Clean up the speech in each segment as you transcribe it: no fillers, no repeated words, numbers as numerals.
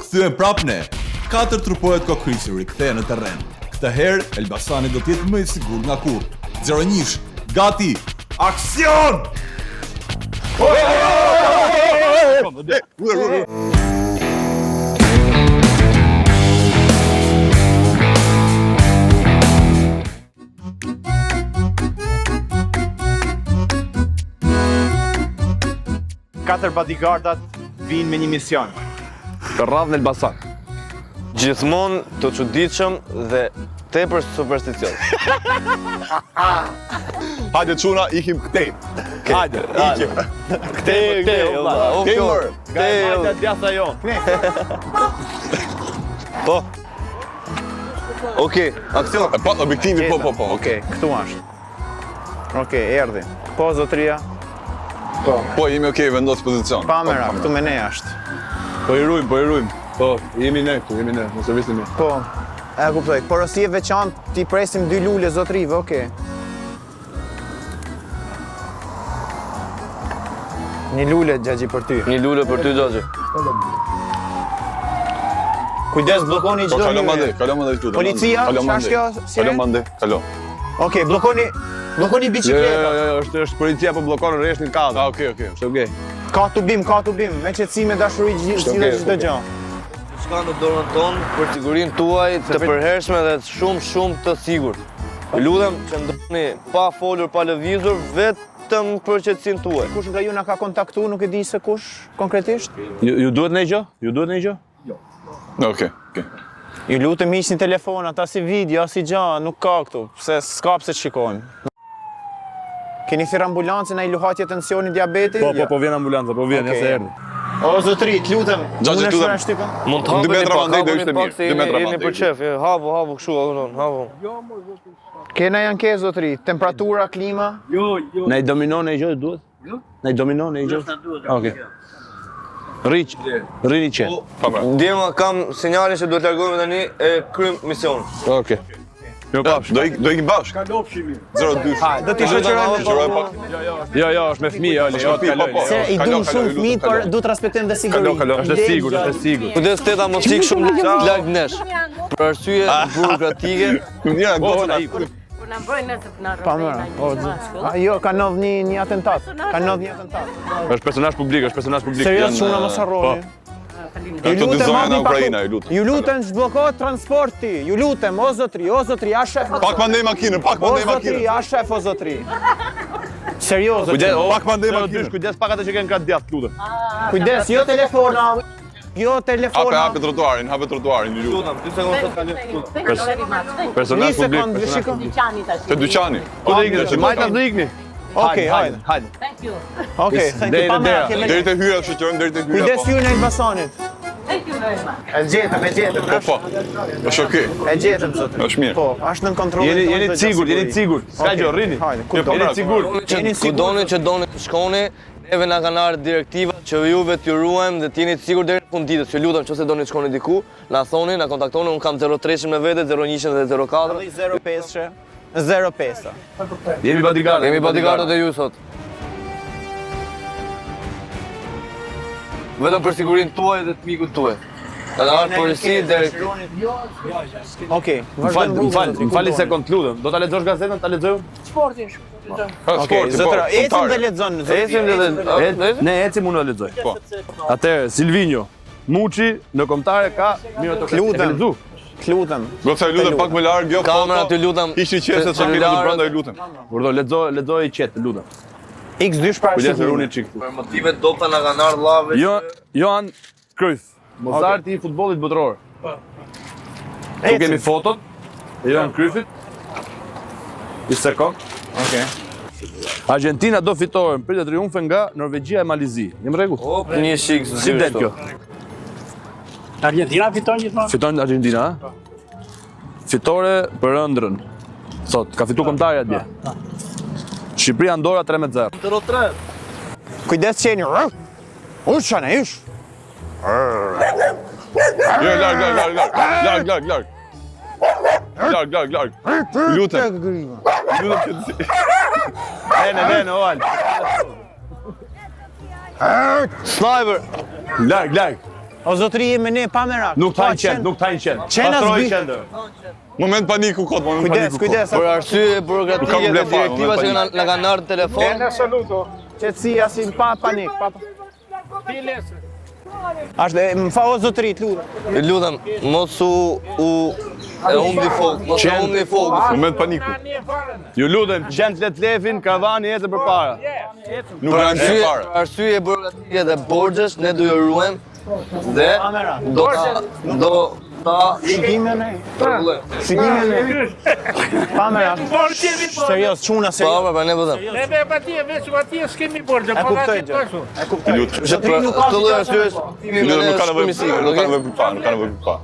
kthyen prap ne. 4 trupohet kokryqi rikthehen në terren. Këtë herë Elbasani do të jetë më i sigurt nga kurrë. 0-1, gati, aksion! Katër bodyguardat vinë me një mision. Të rradh në Elbasan. Gjithmonë të çuditshëm dhe tepër supersticios. Hajde çuna, ikim këtej. Hajde, ikim. Këtej, Kemër. Hajde djatha jon. Po. Okej, aksion. Po, objektivi, po. Okej, këtu është. Okej, erdhi. Po, zotria. Po, jemi okej, vendos pozicion. Kamera, këtu me ne është. Po i rujm. Po, jemi ne këtu, në servisin mi. Po, e kuptoj. Porosie veçantë, ti presim 2 lule zotrive, okej. Një lule Xhaxhi për ty. Një lule për ty Xhaxhi. Kujdes, bllokoni çdo hyrje. Kalo mande këtu. Policia, ç'është kjo? Kalo mande, kalo. Okej, bllokoni bicikleta. Jo, është policia po bllokon rreshtin kadër. Okej. Është okej. Ka tubim, me qetësi, me dashuri gjithë çdo gjë. Shka në dorën tonë për sigurinë tuaj të përhershme dhe shumë të sigurt. Lutem që ndroni pa folur, pa lëvizur, vetëm për qetësinë tuaj. Kush nga ju na ka kontaktuar, nuk e di se kush konkretisht? Ju duhet ndonjë gjë? Jo. Okej. Ju lutem hiqni telefonat, as si video, as si gjë, nuk ka këtu, pse s'ka pse të shikojmë. Keni thirr ambulancën, ai luhatje tensioni, diabeti? Po vjen ambulanca, ja se erdhi. O zotri, të lutem. Xhaxhi, lutem. Mund të hapeni pak, jeni për çef, havu kështu, havu. Kena janë ke zotri, temperatura, klima? Jo. Na i dominon e gjë duhet? Jo. Na i dominon e gjë? Okej. Rrini që. Ndjema kam sinjalin që duhet largohemi tani e kryjm misionin. Okej. Jo kafsh. Do ikim bashk. Kalofshimi. 0-2. Do t'i shoqërojmë pak. Jo, është me fëmijë, jo të kaloj. Se i duan shumë fëmijë, por duhet të respektojmë dhe sigurinë. Kalo, është sigurt. Kujdes teta mos ik shumë larg nesh. Për arsye burokratike. Ja, goca. Po na bëjnë nëse na Pa rrobën. Jo, ka ndodhur një atentat. Është personazh publik. Seriozisht, unë mos harroni. Këto dy zona në Ukrainë, ju lutem. Ju lutem zhbllokohet transporti. Ju lutem, o zotri, a shef. Pak mandej makinën. O zotri, a shef, o zotri. Serioz. Pak mandej makinën. Kujdes pak atë që kanë kat djath, lutem. Kujdes, jo telefona. Hape trotuarin, ju lutem. 2 sekonda të kaloj. Personazh publik. Te dyqani. Ku do ikni? Majtas do ikni. Okej, hajde. Thank you. Okej, Deri te hyra shoqëron, deri te hyra. Kujdes ju në Elbasanit. Thank you very much. E gjetëm. Po. Është okej. E gjetëm zotri. Është mirë. Po, është nën kontroll. Jeni të sigurt. Ska gjë, rrini. Jeni të sigurt. Ku doni që doni të shkoni, neve na kanë ardhur direktiva që juve t'ju ruajmë dhe t'jeni të sigurt deri në fund ditës. Ju lutem, nëse doni të shkoni diku, na thoni, na kontaktoni, un kam 03 me vete, 01 dhe 04. 05. 05. Jemi bodyguardët e ju sot. Vetëm për sigurinë tuaj dhe të mikut tuaj. Ka ardhur polici deri. Okej, më fal një sekond, lutem. Do ta lexosh gazetën, ta lexoj? Sportin. Okej, zotra, ecim dhe lexon. Ne ecim unë do lexoj. Po. Atëherë Silvinjo, Muçi në kombëtare ka mirë të Lutem. Goca, lutem pak më larg, jo foto. Kamera ty lutem. Hiqni qeset sa keni të brenda, ju lutem. Urdo, lexoj i qet, lutem. X2 para Kujdes runi çik. Për motive dobta na kanë ardhur llave. Johan Cruyff, Mozarti i futbollit botëror. Po. Ku kemi fotot? Johan Cruyffit. Një sekond. Okej. Argentina do fitore në pritë triumfe nga Norvegjia e Malizi. Jemi rregull? Një shik Si del kjo? Argentina fiton gjithmonë. Fiton Argentina, ha? Fitore për ëndrrën. Sot ka fituar kombëtarja atje. Shqipëria Andorra 3-0. 0-3. Kujdes qeni. Ushane, ish. Jo, larg. Lutem. Ene, oal. Sniper. Larg. O zotri me ne pa merak. Nuk tajnë qend, nuk tajnë qend. Qena Pastroj zbi. qendër. Moment paniku kot, moment Kujdes, paniku. kujdes. Për arsye burokratike dhe problem fare, direktiva që na kanë ardhur në telefon. Qetësia si pa panik, pa. Ashtë më fa o zotri, të lutem. Ju lutem, mos e humbi fok, mos e humbi fok. Moment paniku. Ju lutem, qend let lefin, karavani ecë përpara. Nuk Për kanë arsye, fare. arsye burokratike dhe borxhesh ne do ju ruajmë dhe do ta Shikime ne. rregullojmë. Shikime ne. Pa merak. Serios, çuna Po, serios. po, ne vëdëm. Neve patje, veç patje s'kemi borxhe, E po kuptoj na gjë. kështu. E kuptoj. Lutem. Këtë lloj arsyesh, Nuk ka nevojë, nuk ka nevojë për pa, nuk ka nevojë për pa.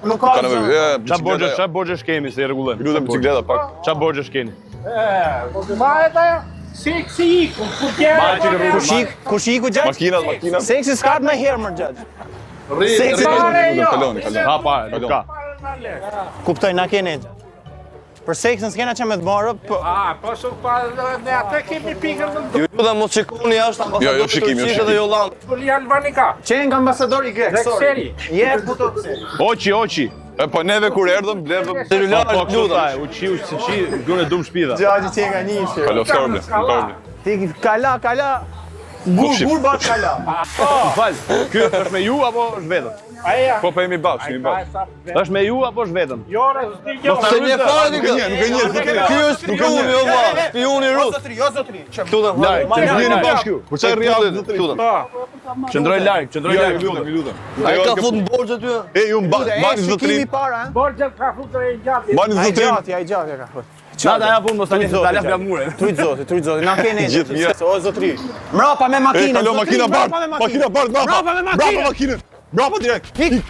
Nuk ka Ka nevojë, Çfarë borxhesh kemi se i rregullojmë? Lutem bicikleta pak. Çfarë borxhesh keni? Ma e ta, si iku, ku tjerë. Kush iku gjatë? Makina. Seksi s'ka më herë më gjatë. Seksi Kaloni. Ha pa, nuk ka. kuptoj na keni. Për seksën s'kena që me të marrë, po Po su pa, ne atë kemi pikën në ju lutem mos shikoni jashtë ambasadorët Jo, shikimi, jo, turqisë dhe shikimi. Holland. Duli Albanika. qenë nga ambasadori grek, sorry. Seri. Je puto. Oqi. E po neve kur erdhëm blevëm. Celular, Po lutem. lutaj, uçi, grunë dum shpida. Gjaji që nga njëshë. Kalo, s'ka problem, nuk ka problem. Ti kala. Gur bat kala. Fal, ky është me ju apo është vetëm? Aja. Po jemi bashkë, jemi bashkë. Është me ju apo është vetëm? Jore, s'di jo. Se një fare Nuk e një, nuk e një. Ky është spioni o valla, spioni rus. Jo zotri. Lutem. Jeni bashkë ju. Për çfarë rrjallë zotri? Lutem. Qëndroj larg, Lutem. Ai ka fut në borxhe ty. E ju mbani zotrin. Shikimi para, ha? Borxhe ka futur e gjatë. Mbani Ai zotrin. ai gjati ka fut. Nata ja punë mos tani ta las nga mure. Trujt zoti, na keni. Gjithë mirë. O zotri. Mrapa me E makinë. kalo zotri, makina mrapa bardh. me makinë. Makina bardh, Mrapa me makinë. Brapa makinën. Brapa direkt. Hik.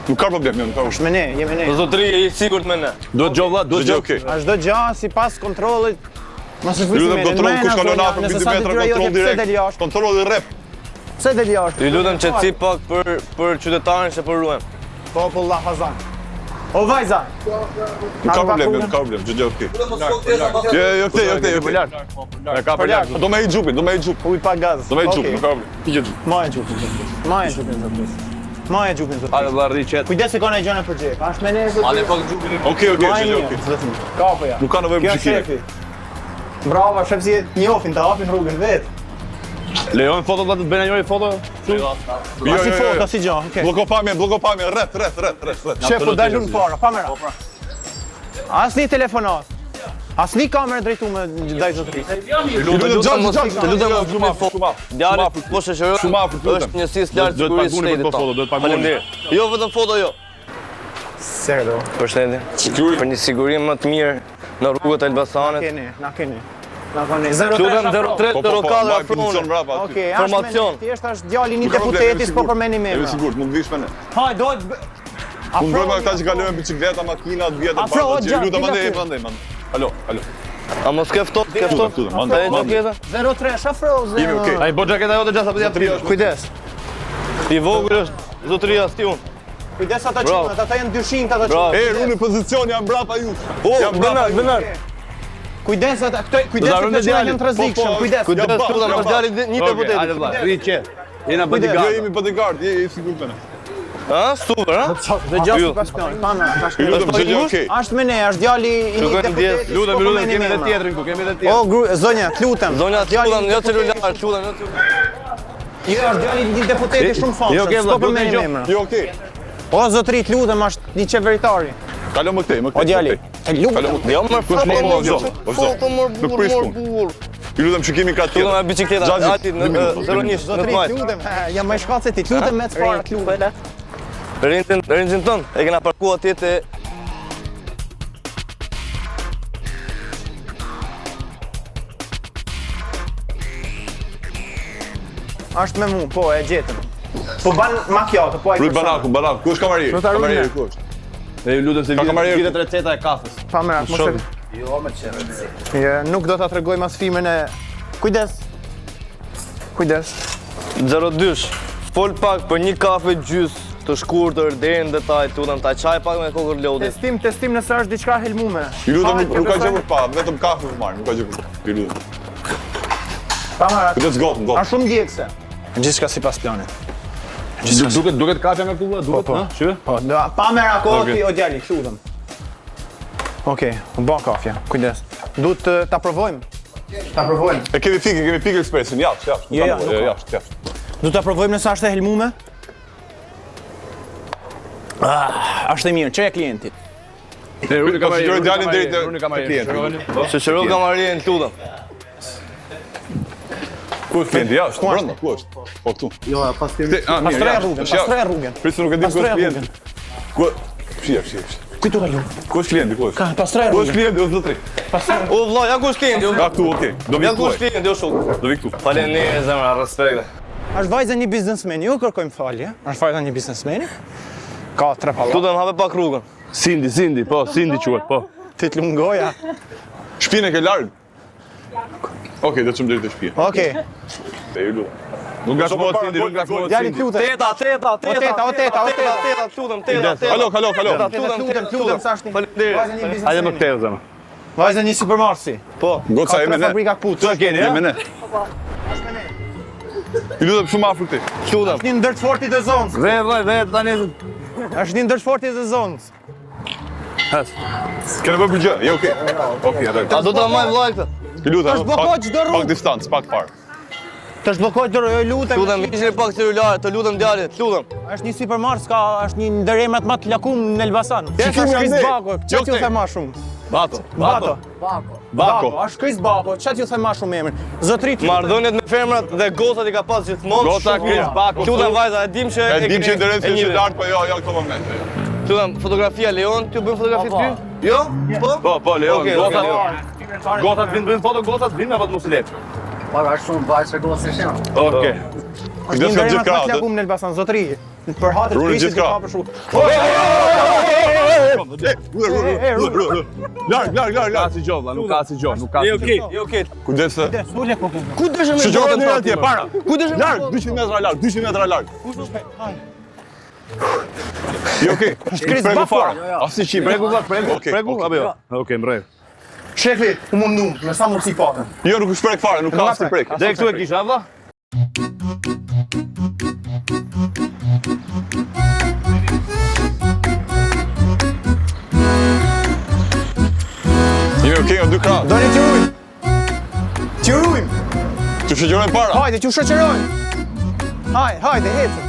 Nuk ka problem, nuk ka problem. Me ne, jemi ne. Zotri, je i sigurt me ne. Duhet gjovlla, duhet Gjë gjë. okay. Çdo gjë sipas kontrollit. Mos e Lutem me kontroll kush kalon afër nëse 20 sa metra detyra jote, kontroll pse del direkt. jashtë? Kontrolli rrep. Pse del jashtë? Ju lutem qetësi pak për qytetarin që po ruajmë. Popull Hafazan. O vajza. Nuk ka problem, nuk ka problem, gjë okay. Jo, okay. Lart. E ka për lart. Do me i xhupin, do me i xhup. Uj pa gaz. Do me i xhup, nuk ka problem. Ti gjë. Ma e gjupin. Ma e gjupin zotri. Ma e gjupin zotri. Hajde vlla rri qet. Kujdes se ka një gjëna për xhep. Ashtë me ne zotri. Ale pak xhupin. Okay, Ma e gjë mirë, okay. zotri. Kapo ja. Nuk ka nevojë Kjo për xhikime. shefi. Bravo, shef si njofin, ta hapin rrugën vet. Lejon foto vlla të bëjnë njëri foto? Si foto, si gjë, okay. Bloko pamje, rreth. Shef, po dalun para, pa mera. Asni telefonat. Asni kamerë drejtu me ndaj zotri. Lutem Të lutem mos shumë foto. Djalë po shoqëroj. Shumë afër, lutem. Është njësisë lartë Duhet sigurisë paguni për shtetit këto foto, duhet paguni. Faleminderit. Jo vetëm foto jo. Serdo. Përshëndetje. Për një siguri më të mirë në rrugët e Elbasanit. Na keni. Na keni. 03. Lutem 03 04 afroni. Okej, Formacion. Thjesht është djali një deputeti, s'po përmeni me. Jemi sigurt, mund vish me ne. Haj, do të Mund bëjmë ata që kalojnë bicikleta, makina, të vjetë Afro, bardhë, që gjatë, lutem gjatë. mandej. Alo. A mos ke ftohtë, ke ftohtë? Tutem, mandej. Ai xhaketa. 03 shafroz. Jemi okay. Ai bo xhaketa jote gjasa për jashtë. Kujdes. I vogël është zotria stion. Kujdes ata Bravo. çimet, ata janë dyshim ata Bravo. çimet. Unë në pozicion jam brapa ju. O, Jam brapa ju. vënar. Kujdes ata, kujdes Do ta ata rëndë që djalin. janë të rrezikshëm. Kujdes. Kujdes, lutem, është djali një Hajde deputet. vlla, rri qet. Jena Jo, bodyguard. jemi bodyguard, je sigurt me ne. Ha, super, ha? Dhe gjashtë pas pion. Pamë, tash. Ju lutem, gjë okay. Është me ne, është djali i një Shukojnë ndjes, deputeti. Lutem, s'po përmeni kemi edhe emra. tjetrin ku, kemi edhe O, tjetrin. zonja, të lutem. Zonja, Djali lutem, i jo deputetit. celular, lutem, jo celular. Jo, është djali i një deputeti shumë famshëm. Jo, okay, s'po vlla, përmeni jo. emra. Jo okay. O, zotri, të lutem, është një qeveritari. Kalo më këtej, më këtej. O, djali. Të lutem. Jo, më Kush më po vazhdo? Foto më Nuk prish burr, punë. burr. Ju lutem shikimi ka Lutem me tjetër. bicikleta, Xhaxhi, ati në 2 minuta, 01 në Zotri, të majt. lutem. Jam më shkallë se ti, të lutem me të para, të lutem. Rinxhin ton, e kena parkuar atje te Është me mu, po, e gjetëm. Po ban macchiato, po ai. Rrit banaku. Ku është kamarieri? Do ta ruajmë. Kamarieri ku është? E ju lutem se Ka kamarier. vitet receta e kafës. Pa merak, mos e. Jo, me çerë. Jo, nuk do ta tregoj mas filmin e. Kujdes. Kujdes. 02. Fol pak për një kafe gjys të shkurtër deri në detaj, lutem ta çaj pak me kokër lodhi. Testim nëse është diçka helmume. Ju lutem, Hajde, nuk ka gjë besoj. për pa, vetëm kafe për marr, nuk ka gjë për. Ju lutem. Pa merak. Kujdes gotën. A shumë djegse. Gjithçka sipas planit. Duket kafja nga kulla, duket, po. ha? Shive? Po, pa me rakoti Okej. o djali, kështu them. Okej, u bë kafja. Kujdes. Duhet ta provojmë. Ta provojmë. E kemi pikë ekspresin, jashtë. Jo, nuk ka. Jashtë. Duhet ta provojmë nëse është e helmume. Është e mirë, çeja klientit. Konsideroj djalin deri te klienti. Shoqëro kamarien, lutem. Ku është klienti? Jashtë, brenda, ku është? Po këtu. Jo, pas kemi. Pastroj rrugën. Prisë nuk e di ku është klienti. Ku? Fshir. Ku tu kalon? Ku është klienti? Ku është? Ka pastroj Ku është rrugën. klienti? O zotri. O vlla, ja ku është klienti? Ka këtu, okay. Do vi Ja ku këtu. është klienti, o shok. Do vi këtu. Faleminderit zemra, respekt. Është vajza një biznesmeni, ju kërkojmë falje. Është vajza një biznesmeni. Ka 3 palla. Lutem hape pak rrugën. Cindy, po, Cindy quhet, po. Ti të lungoja. Shtëpinë e ke larg. Okej, do të çmë deri te shtëpia. Okej. Te ju. Nuk ngacmohet Cindy, nuk ngacmohet Djali Cindy. lutem. Lutem, teta. Halo. Lutem sa është. Faleminderit. Vajza një Hajde më biznesmeni. këtej, zema. Vajza një supermarketi. Po. Goca Ka e 3 me. fabrika kputë. Të keni, Jemi ne. I lutem shumë afër këtij. Lutem. Është një ndër të fortit e zonës. Vetë, tani. Është një ndër të fortit e zonës. Kene bërë për gjë? Je okej. Okej, atë. A do ta maj vllai këtë? Ti lutem. Tash blokoj çdo rrugë. Pak distancë, pak parë. Të zhbllokoj dorë, jo lutem. Lutem, ishte pak celulare, të lutem djalit, lutem. Është një supermarket, është një ndër emrat më të lakum në Elbasan. Që Është Kris ande? Bako, çfarë t'ju them më shumë? Bato. Bako, është Kris Bako, çfarë t'ju them më shumë emrin? Zotrit. Marrëdhëniet me femrat dhe gocat i ka pas gjithmonë. Gota, shumë Kris mira. Bako. Lutem vajza, e dim që E dim që ndërën se e është njeh. lart, po jo këto momente. Lutem, fotografia Leon, ti bën fotografi ty? Jo? Po? Po, Leon, Okej, gocat. okej. Gocat vinë foto, gocat vinë apo të mos i let. Para shumë vajzë gocë janë. Okej. Është një ndër emrat më të lakum në Elbasan, zotri. Për hatër Runi Krisit gjithka. ka për shumë. Larg. Ka si gjovlla, nuk ka si gjov, nuk ka. Okej. Kujdes. Ule kokë. Ku dëshëm me Shoqërohet gotën në atje fatin? para. Ku dëshëm? Larg, 200 metra larg, 200 metra larg. Je okej. Kris Pregu Bako. fare. Asi çi, pregu vllak, pregu. Okej. Pregu apo jo? Okej, mbroj. Shefi, u mundum, me sa mundsi patën. Jo, nuk është prek fare, nuk ka si prek. Dhe këtu e kisha valla? Jemi okej, o dy krah. Doni t'ju rujmë. T'ju rujmë. Të shoqërojmë para. Hajde, t'ju shoqërojmë. Hajde, ecë.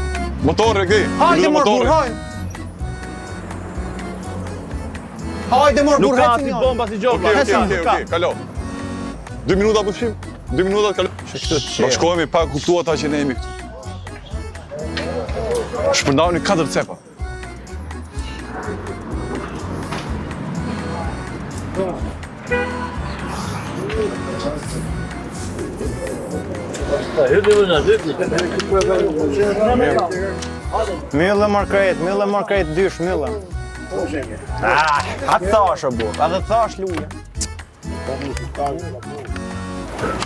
Motorre këtej. Hajde mor burr, hajde. Hajde mor Nuk burr, ka ecë si një. bomba si gjovlla. Okej, kalo. 2 minuta pushim. 2 minuta kalo. Bashkohemi pa kuptuar ata që ne jemi këtu. Shpërndani 4 cepa. Myllë mor krejt, dysh, myllë. Atë thash o burr, edhe thash luje.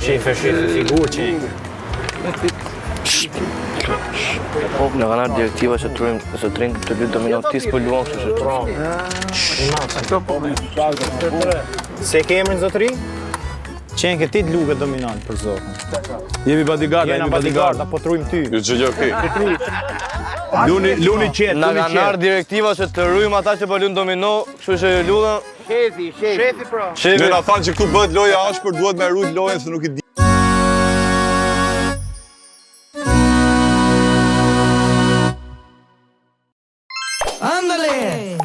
Shefe, figur që Në kanë ardhur direktiva që trin të ly domino ti s'po luan kështu që. Se ke emrin zotri? Qenë ke ti të luke dominant për zotin. Jemi bodyguard, Jena bodyguard, apo trujmë ty. Ju çgjë okej. Luni qet, Na kanë ardhur direktiva që të rryjmë ata që po luajnë domino, kështu që lutem. Shefi pra. Ne Shefi, na thanë që këtu bëhet loja ashpër, duhet me rujt lojën se nuk i di. Ándale.